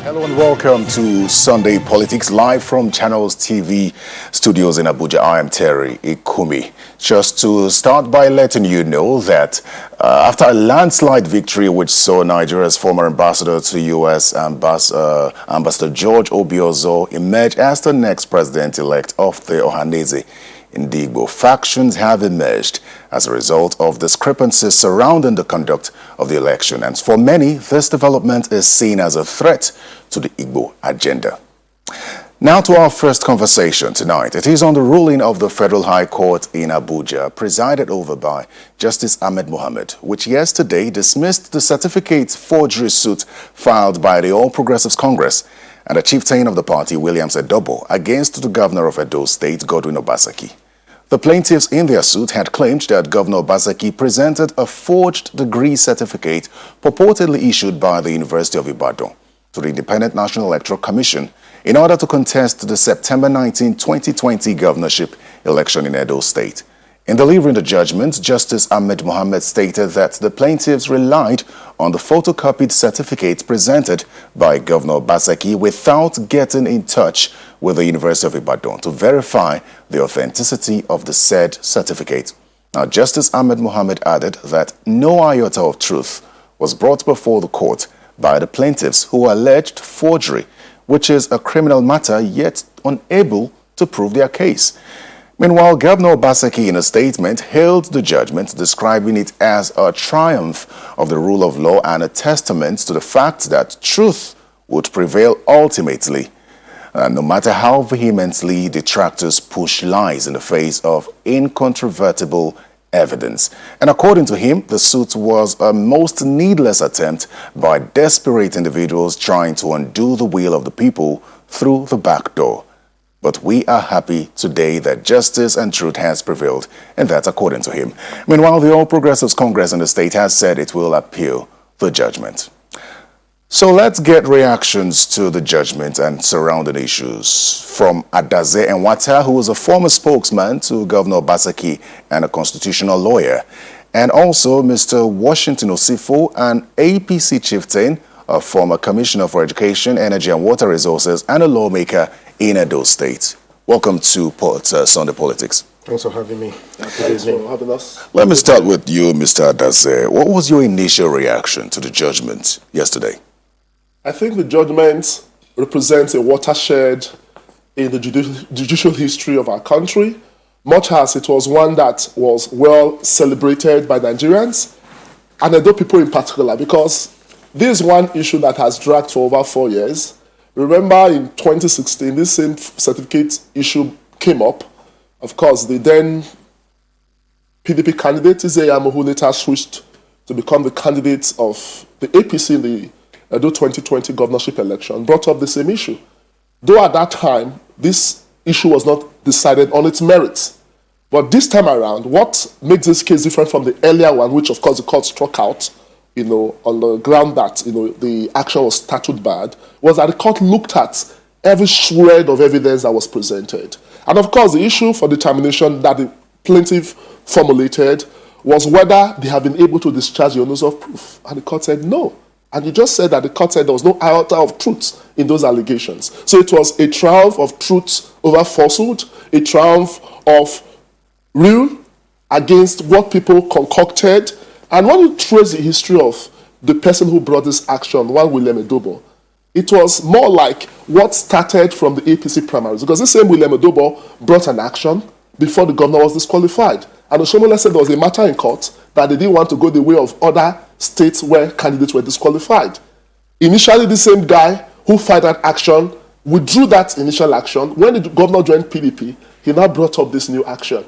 Hello and welcome to Sunday Politics live from Channels TV studios in Abuja. I am Terry Ikumi. Just to start by letting you know that after a landslide victory which saw Nigeria's former ambassador to U.S. Ambassador George Obiozor emerge as the next president-elect of the Ohaneze Indigbo, factions have emerged as a result of discrepancies surrounding the conduct of the election. And for many, this development is seen as a threat to the Igbo agenda. Now to our first conversation tonight. It is on the ruling of the Federal High Court in Abuja, presided over by Justice Ahmed Muhammed, which yesterday dismissed the certificate forgery suit filed by the All Progressives Congress and the chieftain of the party, Williams Edobo, against the governor of Edo State, Godwin Obaseki. The plaintiffs in their suit had claimed that Governor Obaseki presented a forged degree certificate purportedly issued by the University of Ibadan to the Independent National Electoral Commission in order to contest the September 19, 2020 governorship election in Edo State. In delivering the judgment, Justice Ahmed Muhammad stated that the plaintiffs relied on the photocopied certificate presented by Governor Obaseki without getting in touch with the University of Ibadan to verify the authenticity of the said certificate. Now, Justice Ahmed Muhammad added that no iota of truth was brought before the court by the plaintiffs who alleged forgery, which is a criminal matter, yet unable to prove their case. Meanwhile, Governor Obaseki, in a statement, hailed the judgment, describing it as a triumph of the rule of law and a testament to the fact that truth would prevail ultimately, no matter how vehemently detractors push lies in the face of incontrovertible evidence. And according to him, the suit was a most needless attempt by desperate individuals trying to undo the will of the people through the back door. But we are happy today that justice and truth has prevailed, and that's according to him. Meanwhile, the All Progressives Congress in the state has said it will appeal the judgment. So let's get reactions to the judgment and surrounding issues from Adaze Enwata, who is a former spokesman to Governor Obaseki and a constitutional lawyer, and also Mr. Washington Osifo, an APC chieftain, a former commissioner for education, energy and water resources, and a lawmaker in Edo State. Welcome to Sunday Politics. Thanks for having me. Thanks for having us. Let me start with you, Mr. Adaze. What was your initial reaction to the judgment yesterday? I think the judgment represents a watershed in the judicial history of our country, much as it was one that was well celebrated by Nigerians and Edo people in particular, because this is one issue that has dragged for over 4 years. Remember, in 2016, this same certificate issue came up. Of course, the then PDP candidate, Izeyamo, who later switched to become the candidate of the APC in the Edo 2020 governorship election, brought up the same issue. Though at that time, this issue was not decided on its merits. But this time around, what makes this case different from the earlier one, which of course the court struck out, on the ground that, the action was statute bad, was that the court looked at every shred of evidence that was presented. And of course, the issue for determination that the plaintiff formulated was whether they have been able to discharge the onus of proof. And the court said no. And you just said that the court said there was no iota of truth in those allegations. So it was a triumph of truth over falsehood, a triumph of real against what people concocted. And when you trace the history of the person who brought this action, one William Edobo, it was more like what started from the APC primaries. Because this same William Edobo brought an action before the governor was disqualified. And Oshomola said there was a matter in court that they didn't want to go the way of other states where candidates were disqualified. Initially, the same guy who filed that action withdrew that initial action. When the governor joined PDP, he now brought up this new action.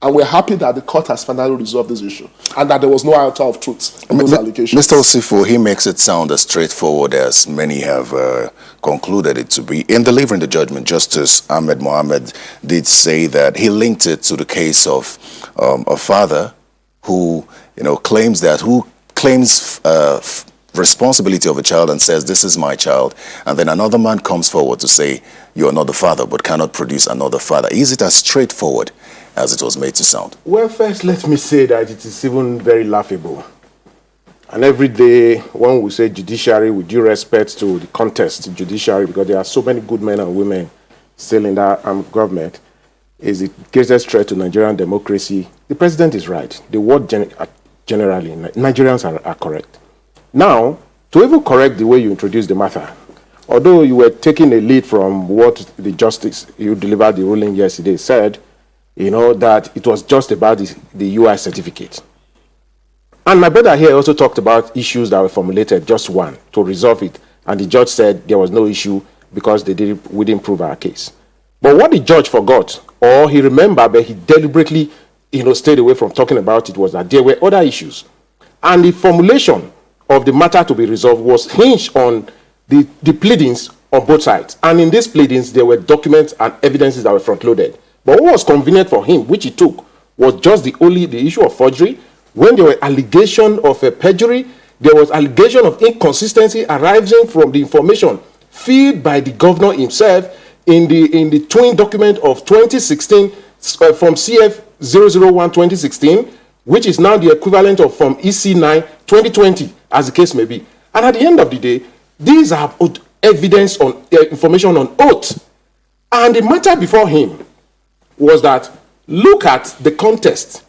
And we're happy that the court has finally resolved this issue and that there was no iota of truth in those allegations. Mr. Osifo, he makes it sound as straightforward as many have concluded it to be. In delivering the judgment, Justice Ahmed Mohammed did say that he linked it to the case of a father who, claims responsibility of a child and says, this is my child. And then another man comes forward to say, you're not the father, but cannot produce another father. Is it as straightforward as it was made to sound? Well, first, let me say that it is even very laughable. And every day, when we say judiciary, with due respect to the contest judiciary, because there are so many good men and women still in that government, is the greatest threat to Nigerian democracy. The president is right. The word generally, Nigerians are correct. Now, to even correct the way you introduced the matter, although you were taking a lead from what the justice you delivered the ruling yesterday said, you know, that it was just about the UI certificate. And my brother here also talked about issues that were formulated, just one, to resolve it. And the judge said there was no issue because we didn't prove our case. But what the judge forgot, or he remembered, but he deliberately, you know, stayed away from talking about it, was that there were other issues. And the formulation of the matter to be resolved was hinged on the pleadings on both sides. And in these pleadings, there were documents and evidences that were front-loaded. But what was convenient for him, which he took, was just the issue of forgery. When there were allegations of perjury, there was allegation of inconsistency arising from the information fed by the governor himself in the twin document of 2016 from CF 001 2016, which is now the equivalent of from EC9 2020, as the case may be. And at the end of the day, these are evidence on information on oath. And the matter before him was that look at the context.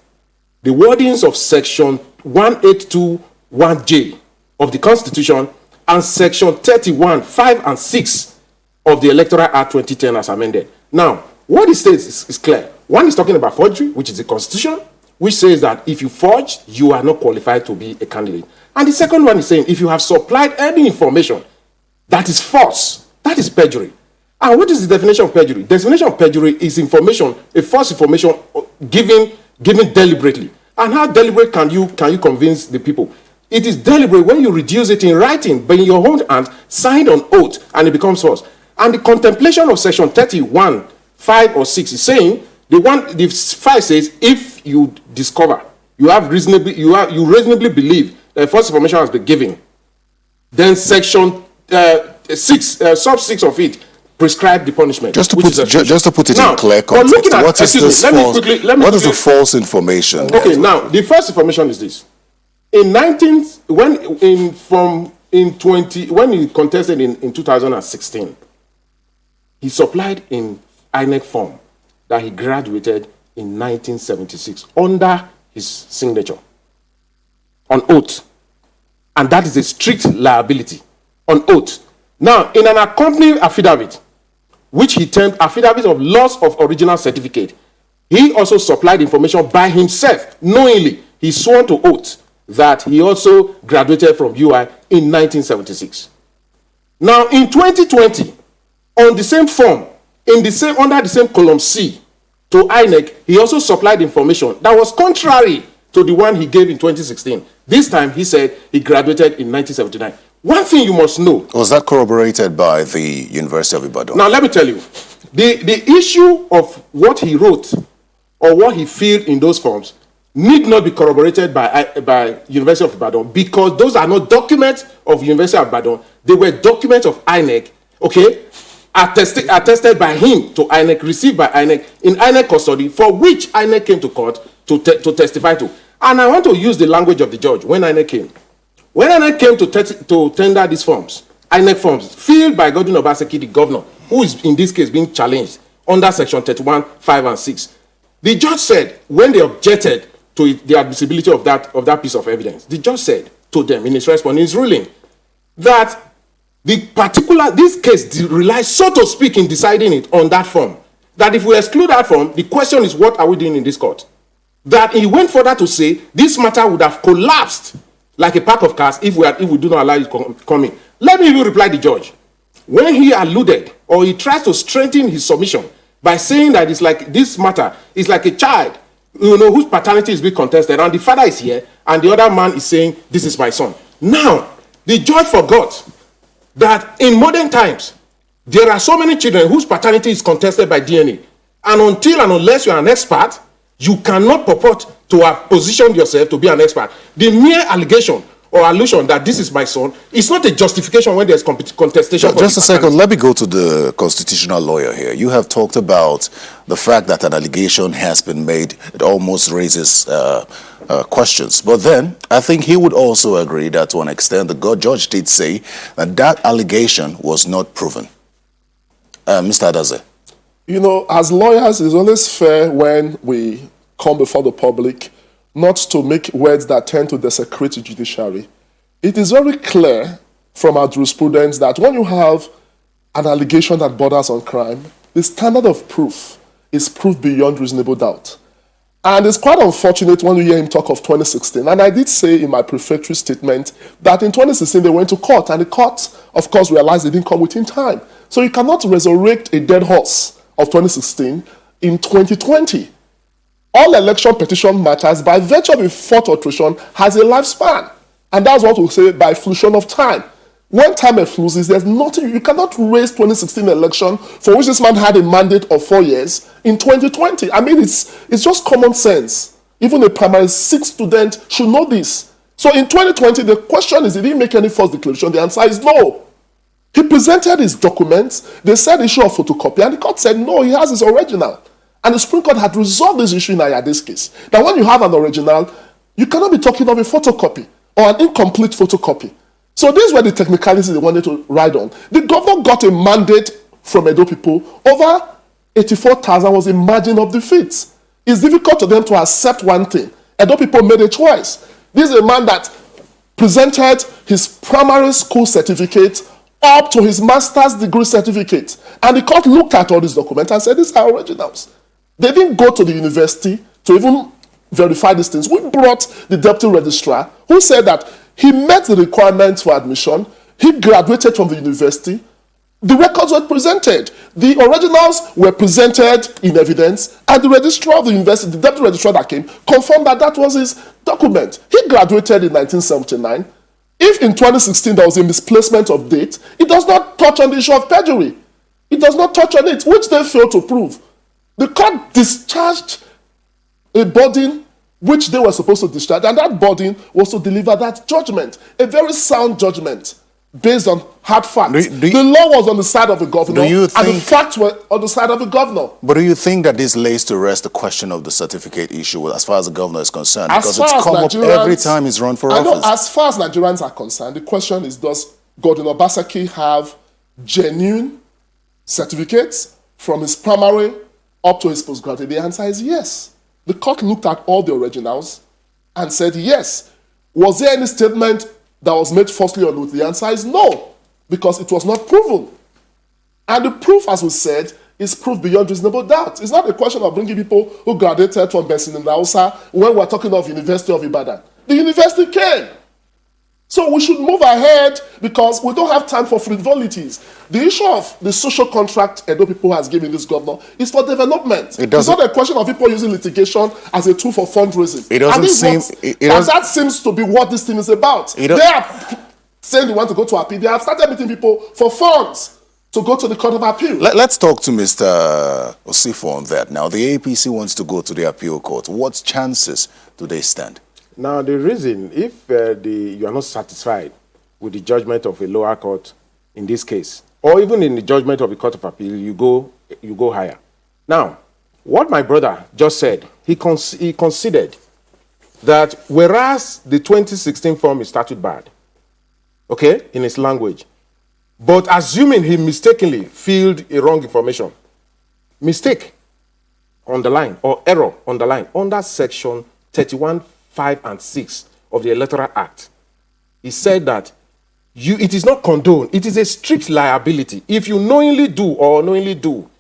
The wordings of section 1821J of the Constitution and section 31, 5 and 6 of the Electoral Act 2010 as amended. Now, what it says is clear. One is talking about forgery, which is the Constitution, which says that if you forge, you are not qualified to be a candidate. And the second one is saying if you have supplied any information that is false, that is perjury. And what is the definition of perjury? The definition of perjury is information, a false information given deliberately. And how deliberate can you convince the people? It is deliberate when you reduce it in writing, but in your own hand, signed on oath, and it becomes false. And the contemplation of section 31, 5 or 6 is saying the 5 says if you discover, you reasonably believe that false information has been given, then section 6, sub 6 of it prescribe the punishment. Just to put it in clear context, what is this false? What is the false information? Okay, now the first information is this: when he contested in 2016, he supplied in INEC form that he graduated in 1976 under his signature on oath, and that is a strict liability on oath. Now, in an accompanying affidavit, which he termed affidavit of loss of original certificate, he also supplied information by himself. Knowingly, he sworn to oath that he also graduated from UI in 1976. Now, in 2020, on the same form, under the same column C to INEC, he also supplied information that was contrary to the one he gave in 2016. This time, he said he graduated in 1979. One thing you must know. Was that corroborated by the University of Ibadan? Now, let me tell you. The issue of what he wrote or what he filled in those forms need not be corroborated by University of Ibadan, because those are not documents of University of Ibadan. They were documents of INEC, okay, attested by him to INEC, received by INEC in INEC custody, for which INEC came to court to testify to. And I want to use the language of the judge when INEC came. When INEC came to tender these forms, INEC forms, filled by Godwin Obaseki, the governor, who is in this case being challenged under section 31, 5 and 6, the judge said, when they objected to the admissibility of that piece of evidence, the judge said to them in his response, in his ruling, that this case relies, so to speak, in deciding it on that form. That if we exclude that form, the question is, what are we doing in this court? That he went further to say this matter would have collapsed like a pack of cards if we do not allow it to come in. Let me even reply the judge. When he alluded, or he tries to strengthen his submission by saying that it's like this matter is like a child, whose paternity is being contested, and the father is here, and the other man is saying, this is my son. Now, the judge forgot that in modern times, there are so many children whose paternity is contested by DNA. And until and unless you are an expert, you cannot purport to have positioned yourself to be an expert. The mere allegation or allusion that this is my son, it's not a justification when there's contestation. Just a second, let me go to the constitutional lawyer here. You have talked about the fact that an allegation has been made. It almost raises questions. But then, I think he would also agree that to an extent, the judge did say that that allegation was not proven. Mr. Adaze. You know, as lawyers, it's always fair when we come before the public not to make words that tend to desecrate the judiciary. It is very clear from our jurisprudence that when you have an allegation that borders on crime, the standard of proof is proof beyond reasonable doubt. And it's quite unfortunate when you hear him talk of 2016. And I did say in my prefatory statement that in 2016 they went to court, and the court, of course, realized they didn't come within time. So you cannot resurrect a dead horse of 2016 in 2020. All election petition matters, by virtue of a fourth alteration, has a lifespan. And that's what we say by fruition of time. When time efflues, there's nothing, you cannot raise 2016 election for which this man had a mandate of 4 years in 2020. I mean, it's just common sense. Even a primary 6 student should know this. So in 2020, the question is, did he make any false declaration? The answer is no. He presented his documents, they said issue of photocopy, and the court said no, he has his original. And the Supreme Court had resolved this issue in Ayade's case. That when you have an original, you cannot be talking of a photocopy or an incomplete photocopy. So these were the technicalities they wanted to ride on. The governor got a mandate from Edo people. Over 84,000 was a margin of defeat. It's difficult for them to accept one thing. Edo people made a choice. This is a man that presented his primary school certificate up to his master's degree certificate. And the court looked at all these documents and said, these are originals. They didn't go to the university to even verify these things. We brought the deputy registrar who said that he met the requirements for admission. He graduated from the university. The records were presented. The originals were presented in evidence, and the registrar of the university, the deputy registrar that came, confirmed that that was his document. He graduated in 1979. If in 2016 there was a misplacement of date, it does not touch on the issue of perjury. It does not touch on it, which they failed to prove. The court discharged a burden which they were supposed to discharge, and that burden was to deliver that judgment, a very sound judgment based on hard facts. The law was on the side of the governor, and the facts were on the side of the governor. But do you think that this lays to rest the question of the certificate issue as far as the governor is concerned? Because it's come up every time he's run for office. As far as Nigerians are concerned, the question is, does Godwin Obaseki have genuine certificates from his primary up to his postgraduate? The answer is yes. The court looked at all the originals and said yes. Was there any statement that was made falsely or not? The answer is no, because it was not proven. And the proof, as we said, is proof beyond reasonable doubt. It's not a question of bringing people who graduated from Benin and Hausa when we're talking of University of Ibadan. The university came. So we should move ahead because we don't have time for frivolities. The issue of the social contract Edo people has given this governor is for development. It's not a question of people using litigation as a tool for fundraising. That seems to be what this thing is about. They are saying they want to go to appeal. They have started meeting people for funds to go to the Court of Appeal. Let's talk to Mr. OSIRO on that. Now, the APC wants to go to the appeal court. What chances do they stand? Now, the reason, if you are not satisfied with the judgment of a lower court in this case, or even in the judgment of a court of appeal, you go higher. Now, what my brother just said, he considered that whereas the 2016 form is statute barred, okay, in his language, but assuming he mistakenly filled a wrong information, mistake on the line or error on the line under section 31, 5 and 6 of the Electoral Act, he said that it is not condoned. It is a strict liability. If you knowingly do or unknowingly do,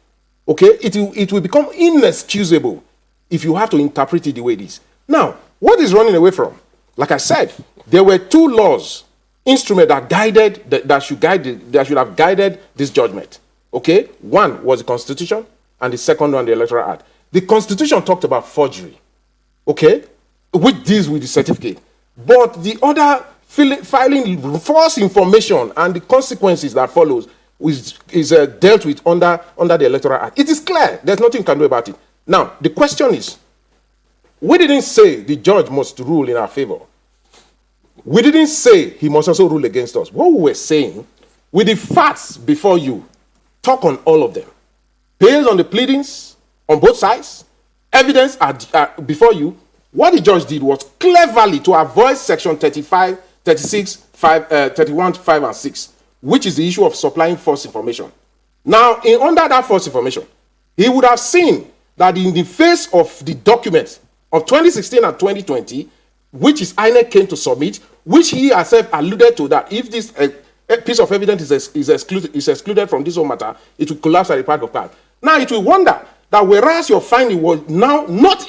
okay, it will become inexcusable if you have to interpret it the way it is. Now, what is running away from? Like I said, there were two laws, instruments that should have guided this judgment. Okay, one was the Constitution, and the second one the Electoral Act. The Constitution talked about forgery, okay, which deals with the certificate. But the other, filing false information and the consequences that follows is dealt with under the Electoral Act. It is clear. There's nothing you can do about it. Now, the question is, we didn't say the judge must rule in our favor. We didn't say he must also rule against us. What we were saying, with the facts before you, talk on all of them. Based on the pleadings on both sides, evidence before you, what the judge did was cleverly to avoid section 35, 36, 31, 5, and 6, which is the issue of supplying false information. Now, under that false information, he would have seen that in the face of the documents of 2016 and 2020, which is INEC came to submit, which he himself alluded to that if this piece of evidence is excluded from this whole matter, it will collapse at the part of part. Now, it will wonder that whereas your finding was now not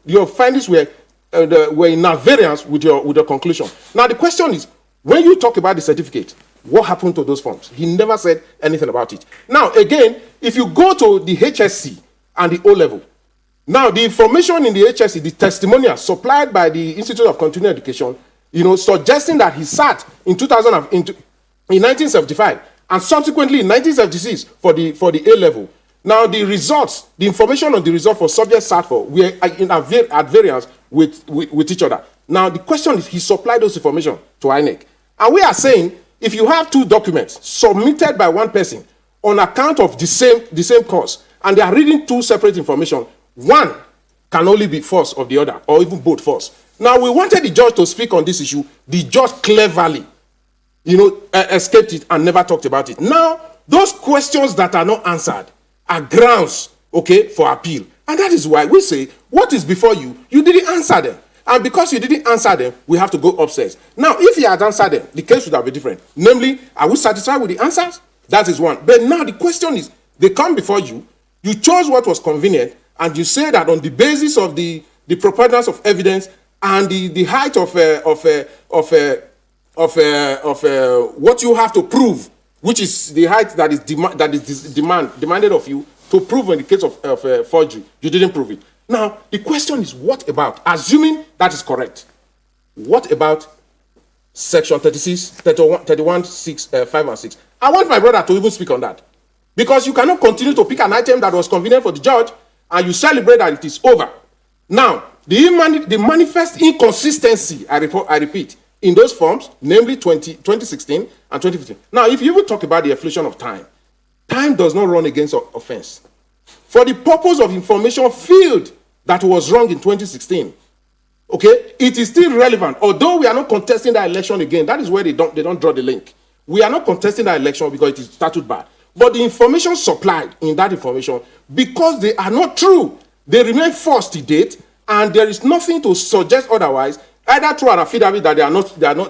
your findings were in variance with your conclusion. Now, the question is, when you talk about the certificate, what happened to those forms? He never said anything about it. Now, again, if you go to the HSC and the O-level, now the information in the HSC, the testimonial supplied by the Institute of Continuing Education, suggesting that he sat in 1975 and subsequently in 1976 for the A-level. Now, the results, the information on the result for subjects sat for were at variance with each other. Now, the question is, he supplied those information to INEC. And we are saying, if you have two documents submitted by one person on account of the same cause, and they are reading two separate information, one can only be false of the other, or even both false. Now, we wanted the judge to speak on this issue. The judge cleverly, escaped it and never talked about it. Now, those questions that are not answered are grounds, for appeal. And that is why we say, what is before you, you didn't answer them. And because you didn't answer them, we have to go upstairs. Now, if you had answered them, the case would have been different. Namely, are we satisfied with the answers? That is one. But now the question is, they come before you, you chose what was convenient, and you say that on the basis of the preponderance of evidence and the height of what you have to prove, which is the height that is demanded of you to prove in the case of forgery, you didn't prove it. Now, the question is, what about, assuming that is correct, what about section 36, 31, 6, 5, and 6? I want my brother to even speak on that. Because you cannot continue to pick an item that was convenient for the judge and you celebrate that it is over. Now, the manifest inconsistency, I repeat, in those forms, namely 2016 and 2015. Now, if you even talk about the inflation of time, time does not run against offense. For the purpose of information field that was wrong in 2016, it is still relevant. Although we are not contesting that election again, that is where they don't draw the link. We are not contesting that election because it is statute bad. But the information supplied in that information, because they are not true, they remain false to date, and there is nothing to suggest otherwise, either through an affidavit that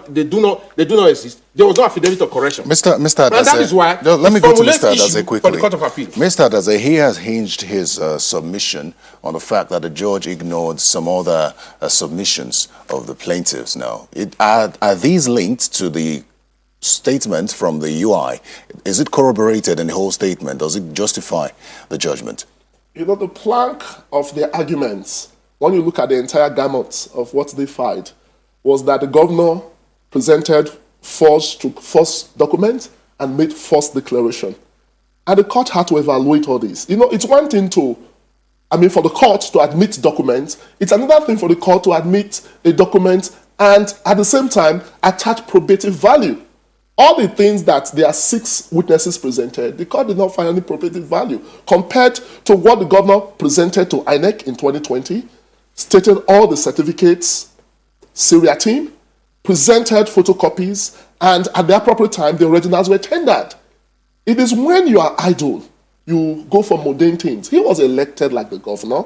they do not exist. There was no affidavit of correction. Mr. And that is why let me go to Mr. Adaze quickly. For the Court of Appeal. Mr. Adaze, he has hinged his submission on the fact that the judge ignored some other submissions of the plaintiffs. Now, are these linked to the statement from the UI? Is it corroborated in the whole statement? Does it justify the judgment? The plank of their arguments, when you look at the entire gamut of what they filed, was that the governor presented false documents and made false declaration. And the court had to evaluate all this. It's one thing for the court to admit documents. It's another thing for the court to admit a document and at the same time attach probative value. All the things that there are 6 witnesses presented, the court did not find any probative value compared to what the governor presented to INEC in 2020, stated all the certificates, Syria team, presented photocopies, and at the appropriate time, the originals were tendered. It is when you are idle, you go for mundane things. He was elected like the governor.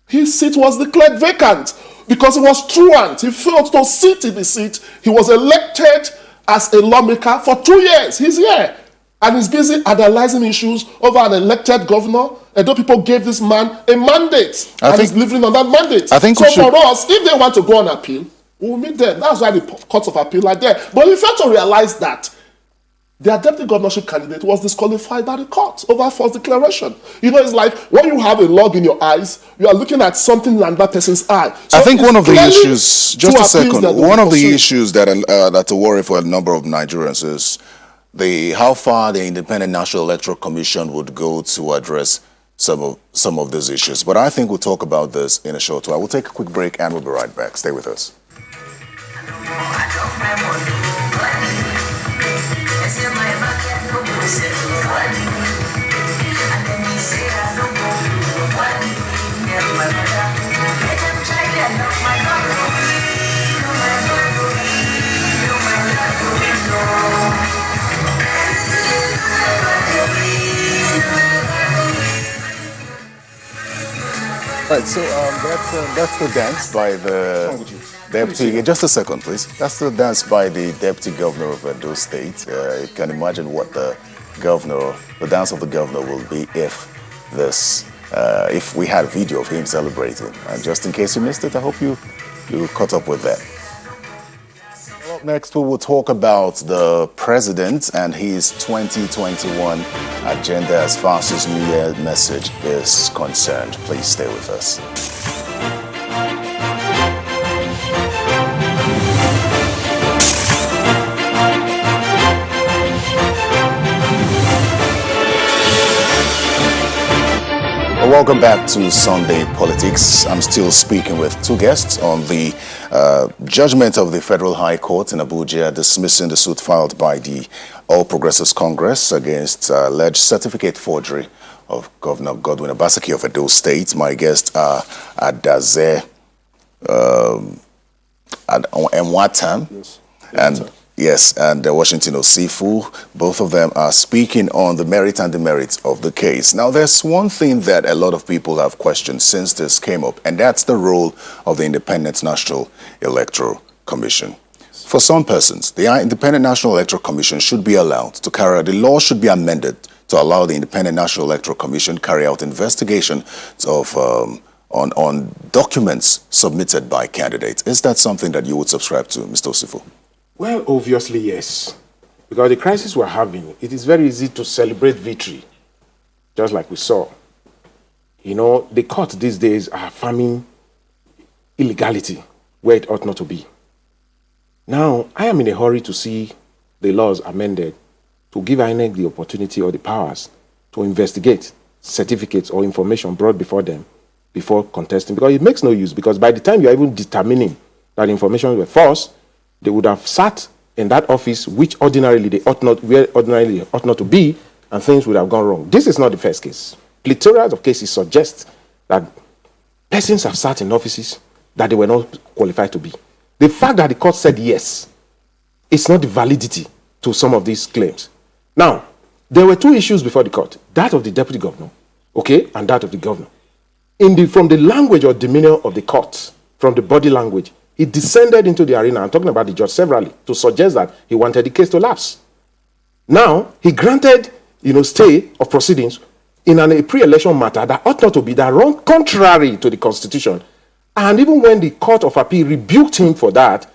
His seat was declared vacant because he was truant. He failed to sit in the seat. He was elected as a lawmaker for 2 years. He's here. And he's busy analyzing issues over an elected governor. And though people gave this man a mandate, he's living on that mandate. So for us, if they want to go on appeal, we'll meet them. That's why the courts of appeal are there. But we failed to realize that their deputy governorship candidate was disqualified by the court over false declaration. It's like when you have a log in your eyes, you are looking at something in that person's eye. So I think one of the issues, just a second, one of the issues that's a worry for a number of Nigerians is how far the Independent National Electoral Commission would go to address some of these issues. But I think we'll talk about this in a short while. We'll take a quick break and we'll be right back. Stay with us. Right, so that's the dance by the deputy. Just a second, please. That's the dance by the deputy governor of Edo State. You can imagine what the dance of the governor will be if we had video of him celebrating. And just in case you missed it, I hope you caught up with that. Well, up next, we will talk about the president and his 2021 agenda as far as his New Year message is concerned. Please stay with us. Welcome back to Sunday Politics. I'm still speaking with two guests on the judgment of the Federal High Court in Abuja dismissing the suit filed by the All Progressives Congress against alleged certificate forgery of Governor Godwin Obaseki of Edo State. My guests are Adaze Enwatam. Yes. And Washington Osifu. Both of them are speaking on the merit and demerits of the case. Now, there's one thing that a lot of people have questioned since this came up, and that's the role of the Independent National Electoral Commission. For some persons, the Independent National Electoral Commission should be allowed to carry out, the law should be amended to allow the Independent National Electoral Commission carry out investigation of on documents submitted by candidates. Is that something that you would subscribe to, Mr. Osifu? Well, obviously, yes. Because the crisis we're having, it is very easy to celebrate victory, just like we saw. You know, the courts these days are affirming illegality where it ought not to be. Now, I am in a hurry to see the laws amended to give INEC the opportunity or the powers to investigate certificates or information brought before them before contesting. Because it makes no use, because by the time you're even determining that information were false, they would have sat in that office which ordinarily they ought not to be, and things would have gone wrong. This is not the first case. Plethora of cases suggest that persons have sat in offices that they were not qualified to be. The fact that the court said yes, it's not the validity to some of these claims. Now, there were two issues before the court, that of the deputy governor, okay, and that of the governor. From the language or demeanor of the court, from the body language, he descended into the arena, I'm talking about the judge severally, to suggest that he wanted the case to lapse. Now, he granted, stay of proceedings in a pre-election matter that ought not to be, that wrong, contrary to the Constitution. And even when the Court of Appeal rebuked him for that,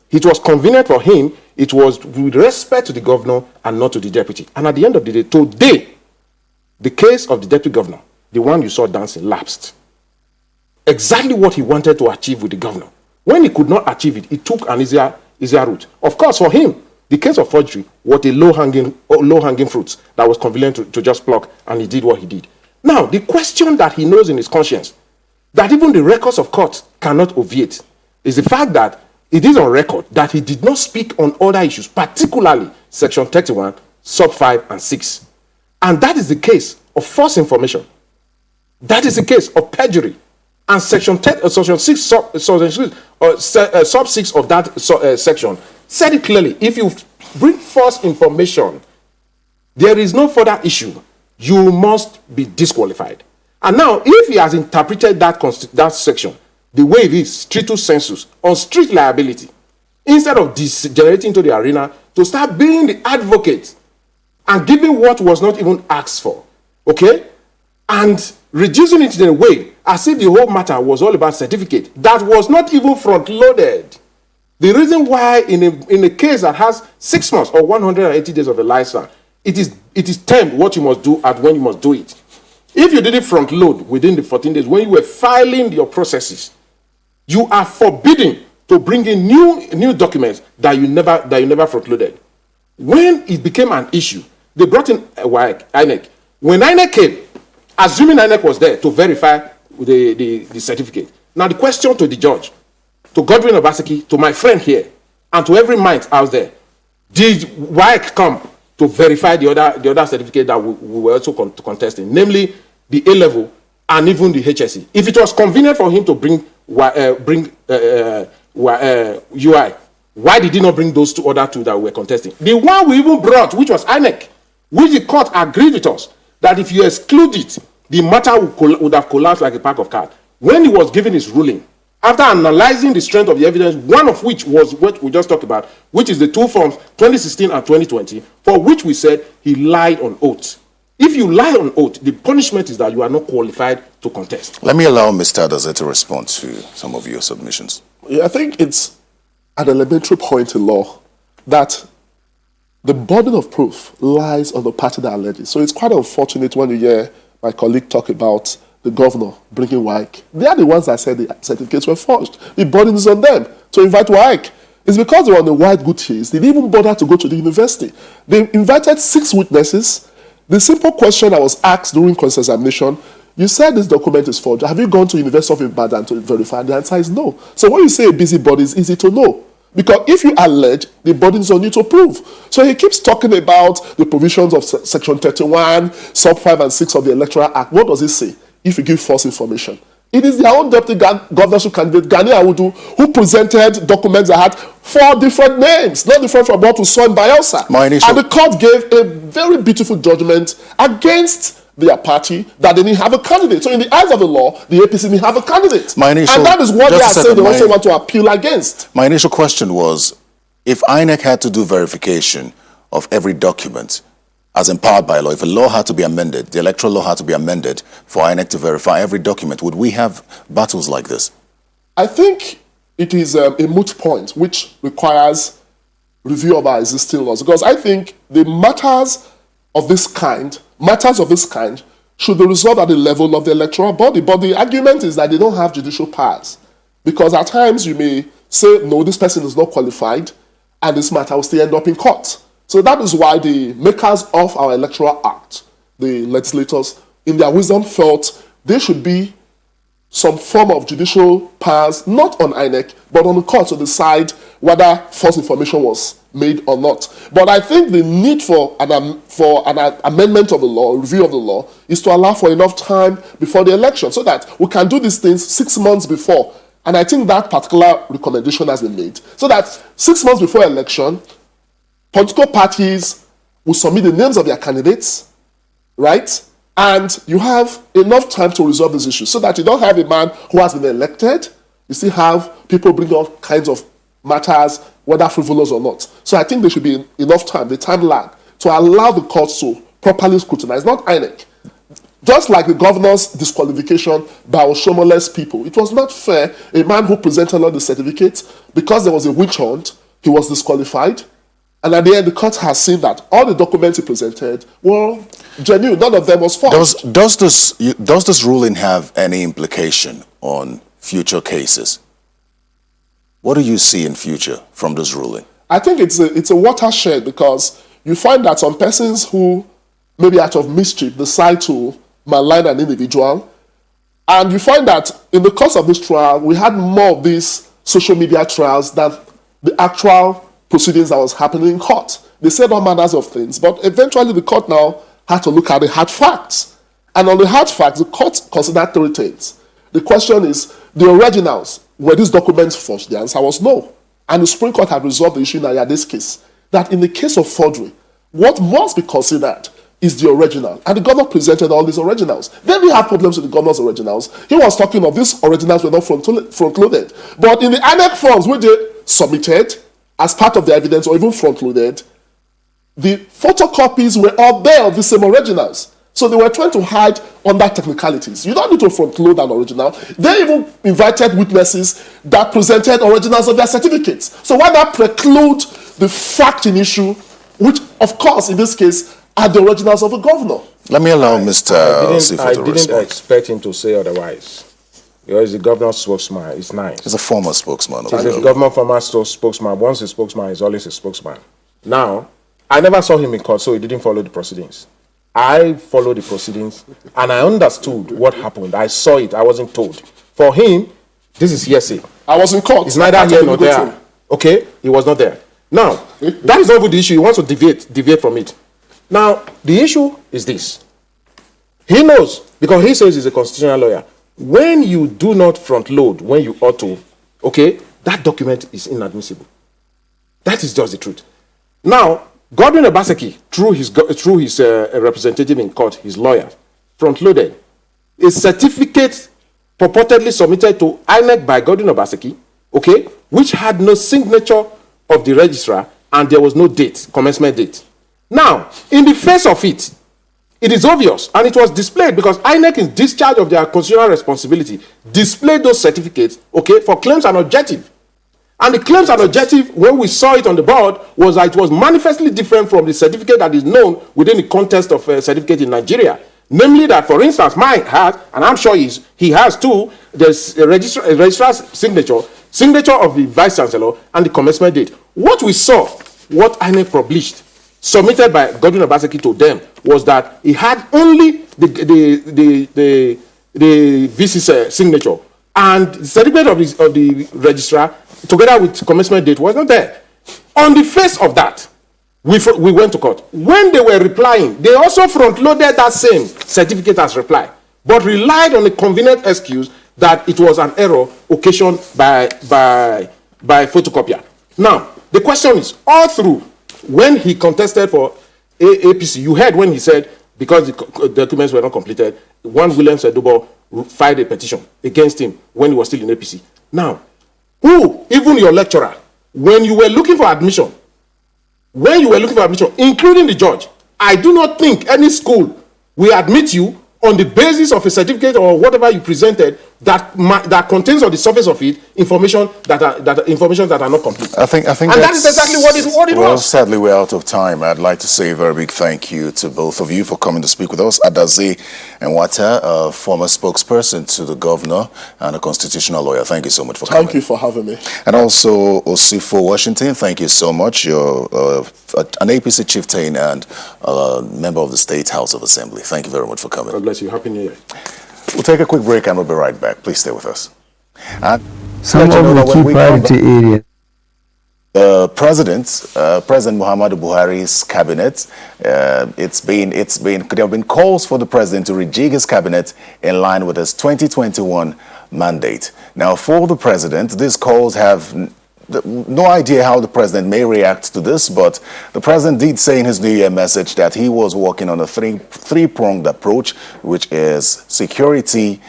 it was convenient for him, it was with respect to the governor and not to the deputy. And at the end of the day, today, the case of the deputy governor, the one you saw dancing, lapsed. Exactly what he wanted to achieve with the governor. When he could not achieve it, he took an easier route. Of course, for him, the case of forgery was a low-hanging fruit that was convenient to just pluck, and he did what he did. Now, the question that he knows in his conscience, that even the records of court cannot obviate, is the fact that it is on record that he did not speak on other issues, particularly Section 31, Sub 5 and 6. And that is the case of false information. That is the case of perjury. And Section 6, Sub 6 of that section said it clearly. If you bring false information, there is no further issue. You must be disqualified. And now, if he has interpreted that section the way it is, stricto sensus, on strict liability, instead of degenerating to the arena to start being the advocate and giving what was not even asked for, okay, and reducing it in a way as if the whole matter was all about certificate that was not even front-loaded. The reason why in a case that has 6 months or 180 days of a lifespan, it is termed what you must do and when you must do it. If you did it front-load within the 14 days, when you were filing your processes, you are forbidden to bring in new documents that you never front-loaded. When it became an issue, they brought in INEC. When INEC came, assuming INEC was there to verify the certificate. Now the question to the judge, to Godwin Obaseki, to my friend here, and to every mind out there, did WAEC come to verify the other certificate that we were also contesting, namely the A-level and even the HSE? If it was convenient for him to bring UI, why did he not bring those other two that we were contesting? The one we even brought, which was INEC, which the court agreed with us, that if you exclude it, the matter would have collapsed like a pack of cards. When he was giving his ruling, after analyzing the strength of the evidence, one of which was what we just talked about, which is the two forms 2016 and 2020, for which we said he lied on oath. If you lie on oath, the punishment is that you are not qualified to contest. Let me allow Mr. Adaze to respond to some of your submissions. Yeah, I think it's an elementary point in law that the burden of proof lies on the party that alleges. So it's quite unfortunate when you hear my colleague talk about the governor bringing WAEC. They are the ones that said the certificates were forged. The burden is on them to invite WAEC. It's because they were on the white good case. They didn't even bother to go to the university. They invited 6 witnesses. The simple question I was asked during cross-examination, you said this document is forged. Have you gone to University of Ibadan to verify? The answer is no. So when you say a busybody, it's easy to know. Because if you allege, the burden is on you to prove. So he keeps talking about the provisions of Section 31, Sub 5 and 6 of the Electoral Act. What does it say? If you give false information. It is their own deputy governorship candidate, Gani Awudu, who presented documents that had 4 different names, not different from what we saw in Bayelsa. And the court gave a very beautiful judgment against their party that they didn't have a candidate. So in the eyes of the law, the APC didn't have a candidate. And that is what they are saying they also want to appeal against. My initial question was, if INEC had to do verification of every document, as empowered by law, if a law had to be amended, the electoral law had to be amended for INEC to verify every document, would we have battles like this? I think it is a moot point which requires review of our existing laws, because I think the matters of this kind should be resolved at the level of the electoral body. But the argument is that they don't have judicial powers, because at times you may say, no, this person is not qualified, and this matter will still end up in court. So that is why the makers of our Electoral Act, the legislators, in their wisdom felt there should be some form of judicial powers, not on INEC, but on the court to decide whether false information was made or not. But I think the need for an amendment of the law, review of the law, is to allow for enough time before the election so that we can do these things 6 months before. And I think that particular recommendation has been made. So that 6 months before election, political parties will submit the names of their candidates, right? And you have enough time to resolve this issue so that you don't have a man who has been elected. You still have people bring all kinds of matters, whether frivolous or not. So I think there should be enough time, the time lag, to allow the courts to properly scrutinize, not INEC. Just like the governor's disqualification by Oshomole's people. It was not fair. A man who presented all the certificates, because there was a witch hunt, he was disqualified. And at the end, the court has seen that all the documents he presented were genuine. None of them was false. Does this ruling have any implication on future cases? What do you see in future from this ruling? I think it's a watershed, because you find that some persons who, maybe out of mischief, decide to malign an individual. And you find that in the course of this trial, we had more of these social media trials than the actual proceedings that was happening in court. They said all manners of things, but eventually the court now had to look at the hard facts. And on the hard facts, the court considered 3 things. The question is, the originals, were these documents forged? The answer was no. And the Supreme Court had resolved the issue in Ayade's case, that in the case of forgery, what must be considered is the original. And the governor presented all these originals. Then we have problems with the governor's originals. He was talking of these originals were not front-loaded. But in the INEC forms which they submitted as part of the evidence or even front-loaded, the photocopies were all there of the same originals. So they were trying to hide under technicalities. You don't need to front-load an original. They even invited witnesses that presented originals of their certificates. So why not preclude the fact in issue, which, of course, in this case, are the originals of the governor? Let me allow Mr. I didn't expect him to say otherwise. Because the governor's spokesman is nice. He's a former spokesman. He's a governor former spokesman. Once a spokesman, he's always a spokesman. Now, I never saw him in court, so he didn't follow the proceedings. I followed the proceedings, and I understood what happened. I saw it. I wasn't told. For him, this is hearsay. I was in court. It's neither here nor there. Okay, he was not there. Now, that is not even the issue. He wants to deviate from it. Now, the issue is this. He knows, because he says he's a constitutional lawyer, when you do not front load when you ought to, okay, that document is inadmissible. That is just the truth. Now, Godwin Obaseki, through his representative in court, his lawyer, front-loaded a certificate purportedly submitted to INEC by Godwin Obaseki, okay, which had no signature of the registrar, and there was no date, commencement date. Now, in the face of it, it is obvious, and it was displayed because INEC, in discharge of their constitutional responsibility, displayed those certificates, okay, for claims and objective. And the claims and objective, when we saw it on the board, was that it was manifestly different from the certificate that is known within the context of a certificate in Nigeria. Namely that, for instance, mine has, and I'm sure he has too, there's a registrar's signature of the Vice Chancellor, and the commencement date. What we saw, what INEC published, submitted by Godwin Obaseki to them, was that he had only the VC's signature, and the certificate of the registrar, together with commencement date, was not there. On the face of that, we went to court. When they were replying, they also front-loaded that same certificate as reply, but relied on a convenient excuse that it was an error occasioned by photocopier. Now, the question is, all through, when he contested for APC, you heard when he said, because the documents were not completed, one William Sedobo filed a petition against him when he was still in APC. Now, who, even your lecturer, when you were looking for admission, including the judge, I do not think any school will admit you on the basis of a certificate or whatever you presented that contains on the surface of it information that are not complete. I think and that is exactly what it well, was. Sadly, we're out of time. I'd like to say a very big thank you to both of you for coming to speak with us. Adaze Nwata, a former spokesperson to the governor and a constitutional lawyer. Thank you so much for coming. Thank you for having me. And also Osifo Washington, thank you so much. You're an APC chieftain and a member of the State House of Assembly. Thank you very much for coming. God bless you. Happy New Year. We'll take a quick break and we'll be right back. Please stay with us. And some of the key priority areas. President Muhammad Buhari's cabinet, there have been calls for the president to rejig his cabinet in line with his 2021 mandate. Now, for the president, these calls have no idea how the president may react to this, but the president did say in his New Year message that he was working on a three-pronged approach, which is security,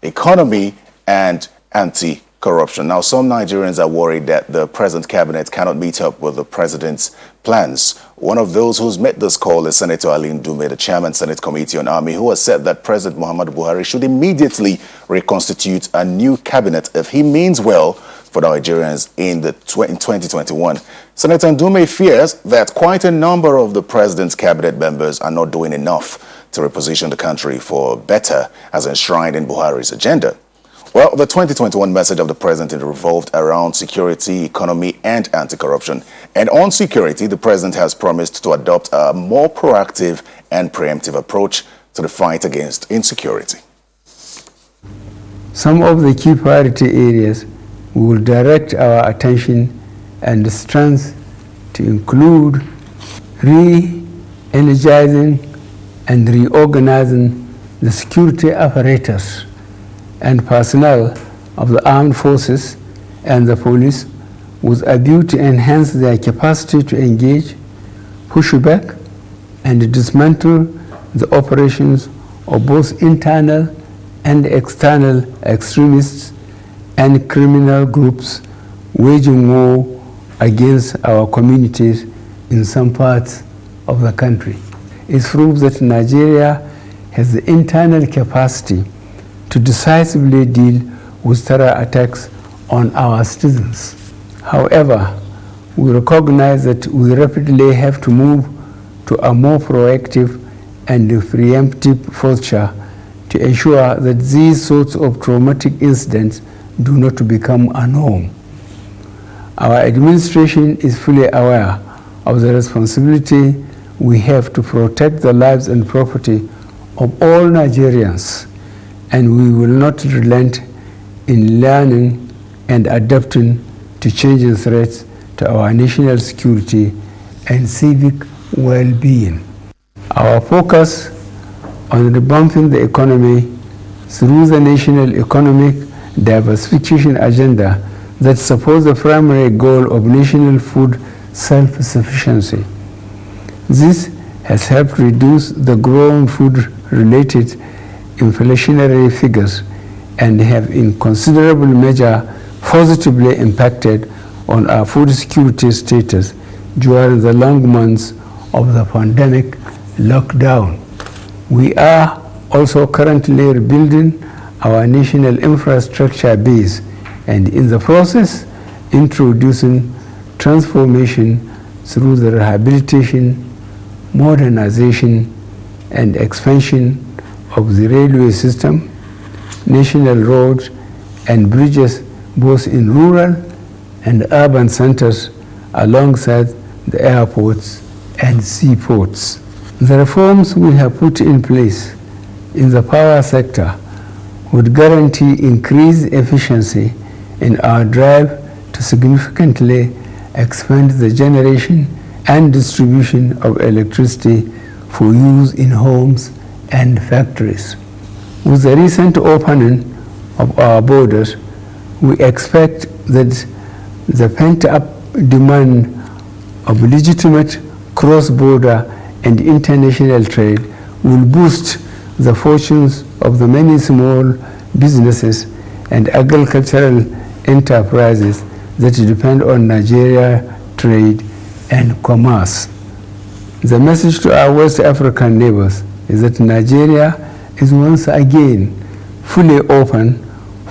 economy, and anti-corruption. Now, some Nigerians are worried that the present cabinet cannot meet up with the president's plans. One of those who's met this call is Senator Ali Ndume, the chairman Senate Committee on Army, who has said that President Muhammad Buhari should immediately reconstitute a new cabinet if he means well for Nigerians in 2021. Senator Ndume fears that quite a number of the president's cabinet members are not doing enough to reposition the country for better as enshrined in Buhari's agenda. Well, the 2021 message of the president revolved around security, economy, and anti-corruption. And on security, the president has promised to adopt a more proactive and preemptive approach to the fight against insecurity. Some of the key priority areas we will direct our attention and strength to include re-energizing and reorganizing the security apparatus and personnel of the armed forces and the police with a view to enhance their capacity to engage, push back, and dismantle the operations of both internal and external extremists and criminal groups waging war against our communities in some parts of the country. It proves that Nigeria has the internal capacity to decisively deal with terror attacks on our citizens. However, we recognize that we rapidly have to move to a more proactive and preemptive posture to ensure that these sorts of traumatic incidents do not become a norm. Our administration is fully aware of the responsibility we have to protect the lives and property of all Nigerians, and we will not relent in learning and adapting to changing threats to our national security and civic well-being. Our focus on revamping the economy through the national economic diversification agenda that supports the primary goal of national food self-sufficiency. This has helped reduce the growing food-related inflationary figures and have in considerable measure positively impacted on our food security status during the long months of the pandemic lockdown. We are also currently rebuilding our national infrastructure base and in the process introducing transformation through the rehabilitation, modernization, and expansion of the railway system, national roads and bridges both in rural and urban centers alongside the airports and seaports. The reforms we have put in place in the power sector would guarantee increased efficiency in our drive to significantly expand the generation and distribution of electricity for use in homes and factories. With the recent opening of our borders, we expect that the pent-up demand of legitimate cross-border and international trade will boost the fortunes of the many small businesses and agricultural enterprises that depend on Nigeria trade and commerce. The message to our West African neighbors is that Nigeria is once again fully open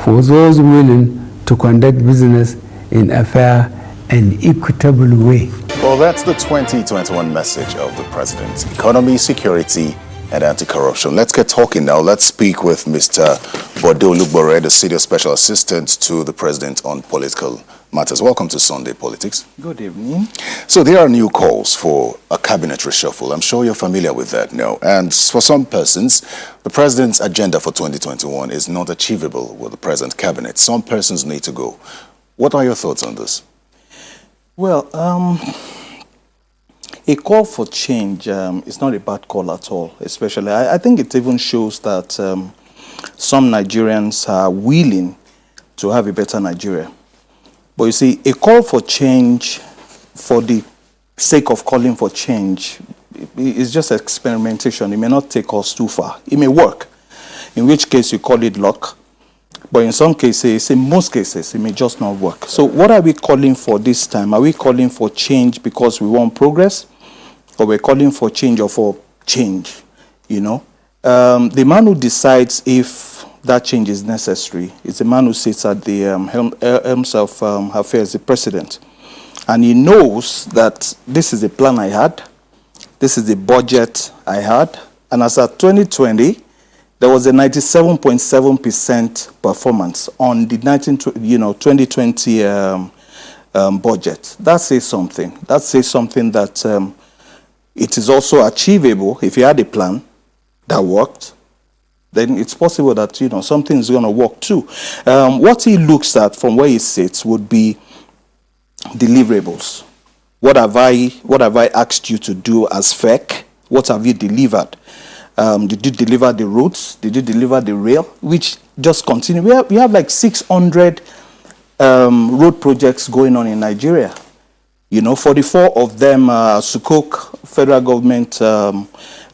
for those willing to conduct business in a fair and equitable way. Well, that's the 2021 message of the president: economy, security, and anti-corruption. Let's get talking now. Let's speak with Mr. Bode Olugbore, the Senior Special Assistant to the President on Political Matters. Welcome to Sunday Politics. Good evening. So there are new calls for a cabinet reshuffle. I'm sure you're familiar with that now. And for some persons, the president's agenda for 2021 is not achievable with the present cabinet. Some persons need to go. What are your thoughts on this? Well, a call for change is not a bad call at all, especially. I think it even shows that some Nigerians are willing to have a better Nigeria. But you see, a call for change for the sake of calling for change is just experimentation. It may not take us too far. It may work, in which case you call it luck. But in some cases, in most cases, it may just not work. So what are we calling for this time? Are we calling for change because we want progress? Or we're calling for change or for change, you know? The man who decides if that change is necessary is the man who sits at the helm of affairs, the president. And he knows that this is the plan I had, this is the budget I had, and as at 2020, there was a 97.7% performance on the 2020 budget. That says something. That says something that it is also achievable. If you had a plan that worked, then it's possible that something is going to work too. What he looks at from where he sits would be deliverables. What have I asked you to do as FEC? What have you delivered? Did you deliver the roads? Did you deliver the rail? Which just continue. We have like 600 road projects going on in Nigeria. 44 of them are Sukuk federal government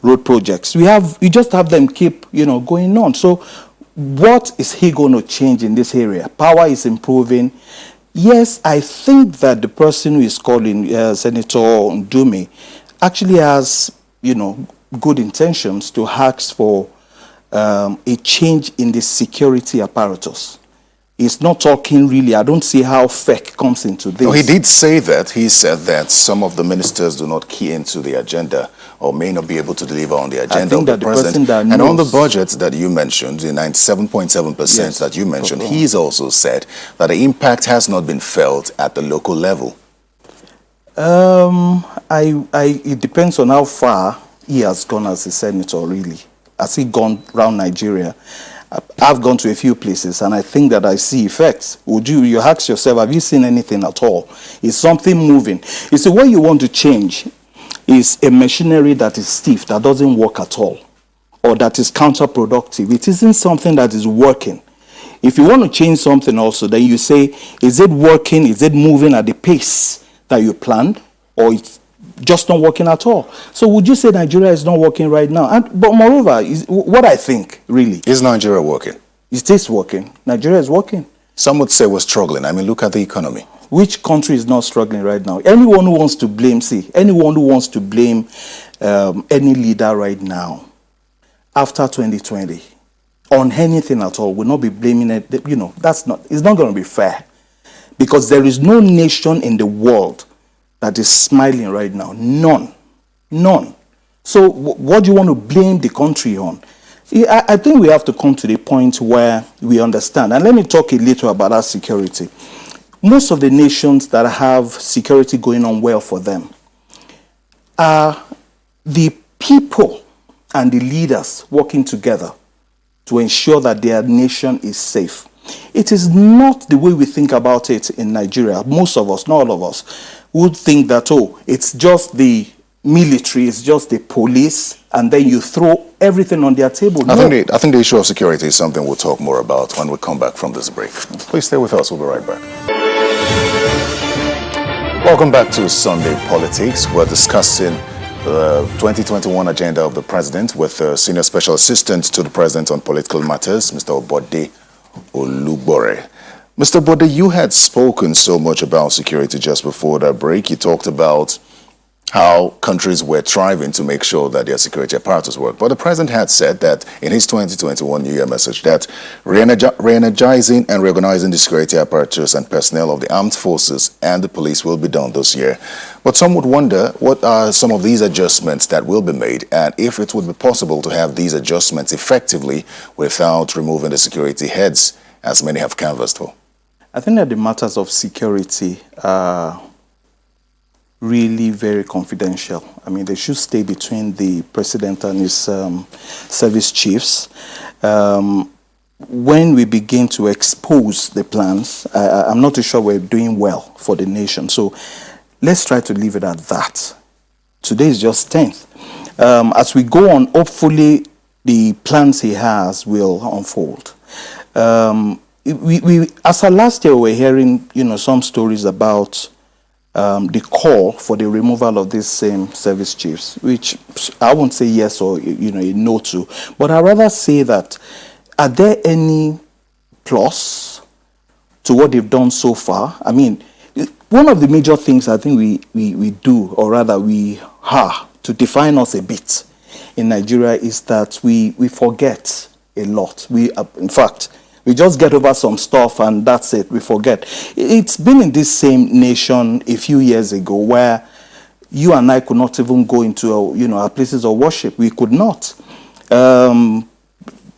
road projects. We just have them keep going on. So what is he going to change in this area? Power is improving. Yes, I think that the person who is calling Senator Ndume actually has good intentions to ask for a change in the security apparatus. He's not talking really. I don't see how FEC comes into this. No, he did say that. He said that some of the ministers do not key into the agenda or may not be able to deliver on the agenda of the president. And on the budget that you mentioned, the 97.7% that you mentioned, he's also said that the impact has not been felt at the local level. It depends on how far he has gone as a senator, really. Has he gone around Nigeria? I've gone to a few places and I think that I see effects. You ask yourself, have you seen anything at all? Is something moving? You see, what you want to change is a machinery that is stiff, that doesn't work at all, or that is counterproductive. It isn't something that is working. If you want to change something also, then you say, is it working? Is it moving at the pace that you planned? Or it's just not working at all? So would you say Nigeria is not working right now? But moreover, what I think, really... Is Nigeria working? It is working. Nigeria is working. Some would say we're struggling. I mean, look at the economy. Which country is not struggling right now? Anyone who wants to blame, anyone who wants to blame any leader right now, after 2020, on anything at all, will not be blaming it. It's not going to be fair. Because there is no nation in the world that is smiling right now. None. So what do you want to blame the country on? I think we have to come to the point where we understand. And let me talk a little about our security. Most of the nations that have security going on well for them are the people and the leaders working together to ensure that their nation is safe. It is not the way we think about it in Nigeria. Most of us, not all of us, would think that, it's just the military, it's just the police, and then you throw everything on their table. I think the issue of security is something we'll talk more about when we come back from this break. Please stay with us. We'll be right back. Welcome back to Sunday Politics. We're discussing the 2021 agenda of the president with the Senior Special Assistant to the President on Political Matters, Mr. Obode Olugbore. Mr. Obode, you had spoken so much about security just before that break. You talked about how countries were striving to make sure that their security apparatus work. But the president had said that in his 2021 New Year message that re-energizing and reorganizing the security apparatus and personnel of the armed forces and the police will be done this year. But some would wonder, what are some of these adjustments that will be made, and if it would be possible to have these adjustments effectively without removing the security heads, as many have canvassed for? I think that the matters of security are really very confidential. I mean, they should stay between the president and his service chiefs. When we begin to expose the plans, I'm not too sure we're doing well for the nation. So let's try to leave it at that. Today is just 10th. As we go on, hopefully the plans he has will unfold. As of last year, we were hearing, some stories about the call for the removal of these same service chiefs, which I won't say yes or a no to, but I'd rather say that, are there any plus to what they've done so far? I mean, one of the major things I think we do, or rather we have to define us a bit in Nigeria, is that we forget a lot. In fact, we just get over some stuff and that's it, we forget. It's been in this same nation a few years ago where you and I could not even go into our places of worship. We could not.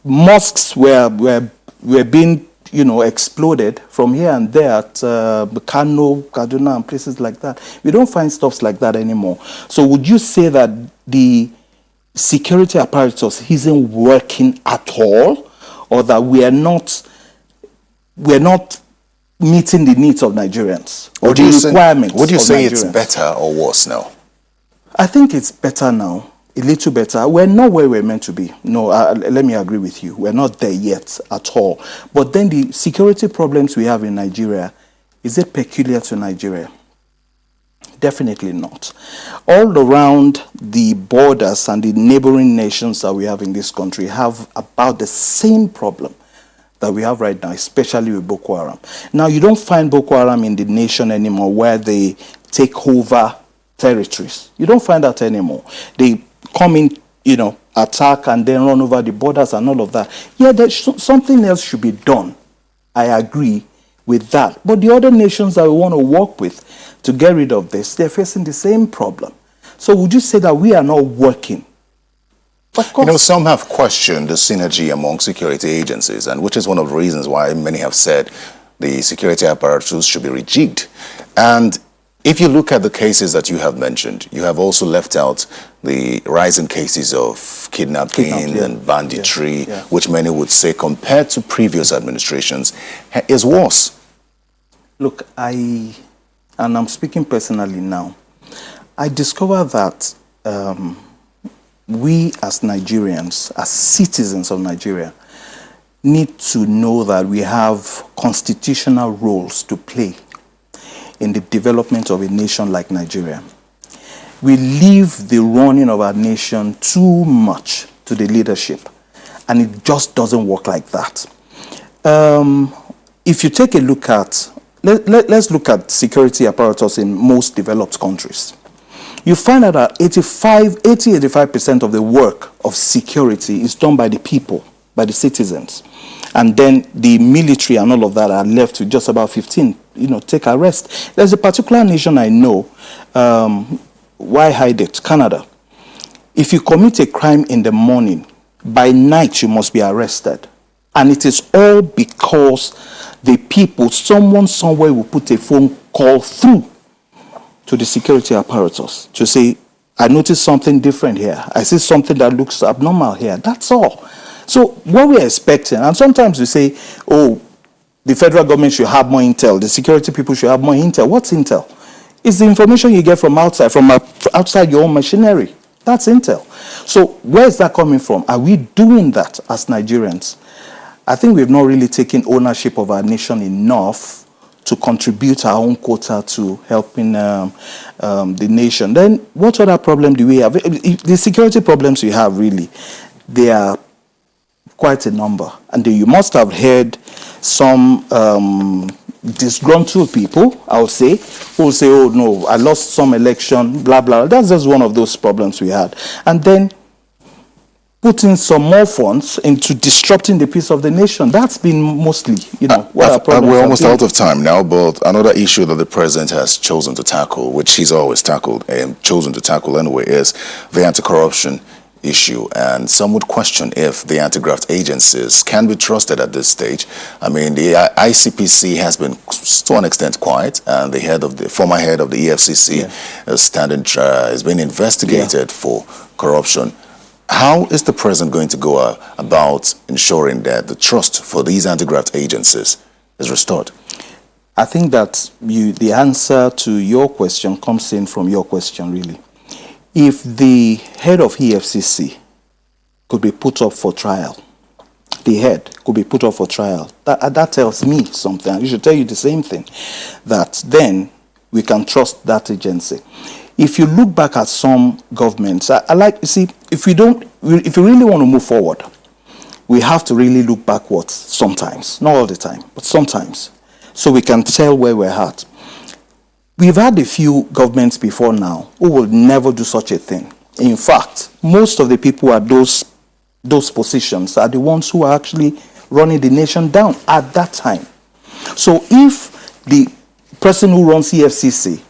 Mosques were being exploded from here and there at Kano, Kaduna and places like that. We don't find stuff like that anymore. So would you say that the security apparatus isn't working at all, or that we're not meeting the needs of Nigerians, or the requirements of Nigerians? Would you say it's better or worse now? I think it's better now, a little better. We're not where we're meant to be. No, let me agree with you. We're not there yet at all. But then the security problems we have in Nigeria, is it peculiar to Nigeria? Definitely not. All around the borders and the neighboring nations that we have in this country have about the same problem that we have right now, especially with Boko Haram. Now, you don't find Boko Haram in the nation anymore where they take over territories. You don't find that anymore. They come in, attack and then run over the borders and all of that. Yeah, something else should be done. I agree with that. But the other nations that we want to work with to get rid of this, they're facing the same problem. So would you say that we are not working? Of course. Some have questioned the synergy among security agencies, and which is one of the reasons why many have said the security apparatus should be rejigged. And If you look at the cases that you have mentioned, you have also left out the rising cases of kidnapping and banditry, which many would say, compared to previous administrations, is worse. Look, and I'm speaking personally now, I discovered that we as Nigerians, as citizens of Nigeria, need to know that we have constitutional roles to play in the development of a nation like Nigeria. We leave the running of our nation too much to the leadership, and it just doesn't work like that. If you take a look at, let's look at security apparatus in most developed countries. You find out that 80-85% of the work of security is done by the people, by the citizens. And then the military and all of that are left with just about 15, take a rest. There's a particular nation I know, why hide it? Canada. If you commit a crime in the morning, by night you must be arrested. And it is all because the people, someone somewhere will put a phone call through to the security apparatus to say, I noticed something different here. I see something that looks abnormal here. That's all. So what we're expecting, and sometimes we say, oh, the federal government should have more intel, the security people should have more intel. What's intel? It's the information you get from outside your own machinery. That's intel. So where is that coming from? Are we doing that as Nigerians? I think we've not really taken ownership of our nation enough to contribute our own quota to helping the nation. Then what other problem do we have? The security problems we have, really, they are quite a number. And you must have heard some disgruntled people, I would say, who will say, oh no, I lost some election, blah, blah. That's just one of those problems we had. And then putting some more funds into disrupting the peace of the nation. That's been mostly, what our problems we're almost out of time now, but another issue that the president has chosen to tackle, which he's always tackled and chosen to tackle anyway, is the anti-corruption issue. And some would question if the anti-graft agencies can be trusted at this stage. I mean, the ICPC has been to an extent quiet, and the former head of the EFCC has been investigated for corruption. How is the president going to go about ensuring that the trust for these anti-graft agencies is restored? I think that the answer to your question comes in from your question, really. If the head of EFCC could be put up for trial, that tells me something. It should tell you the same thing, that then we can trust that agency. If you look back at some governments, if you really want to move forward, we have to really look backwards sometimes, not all the time, but sometimes, so we can tell where we're at. We've had a few governments before now who will never do such a thing. In fact, most of the people at those positions are the ones who are actually running the nation down at that time. So if the person who runs EFCC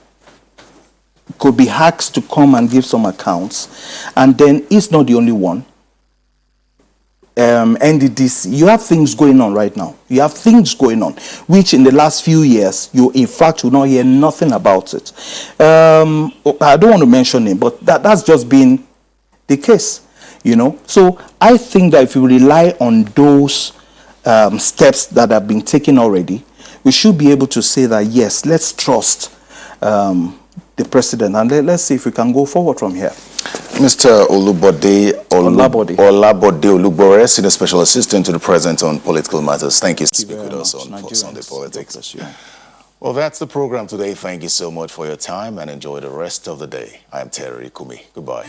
could be asked to come and give some accounts, and then he's not the only one, NDDC, you have things going on right now. You have things going on, which in the last few years, you in fact will not hear nothing about it. I don't want to mention it, but that's just been the case, So I think that if you rely on those steps that have been taken already, we should be able to say that, yes, let's trust the president, and let's see if we can go forward from here. Mr. Olabode Olugbore, Senior Special Assistant to the President on Political Matters. Thank you for speaking with us on Sunday Politics. Well, that's the program today. Thank you so much for your time, and enjoy the rest of the day. I am Terry Kumi. Goodbye.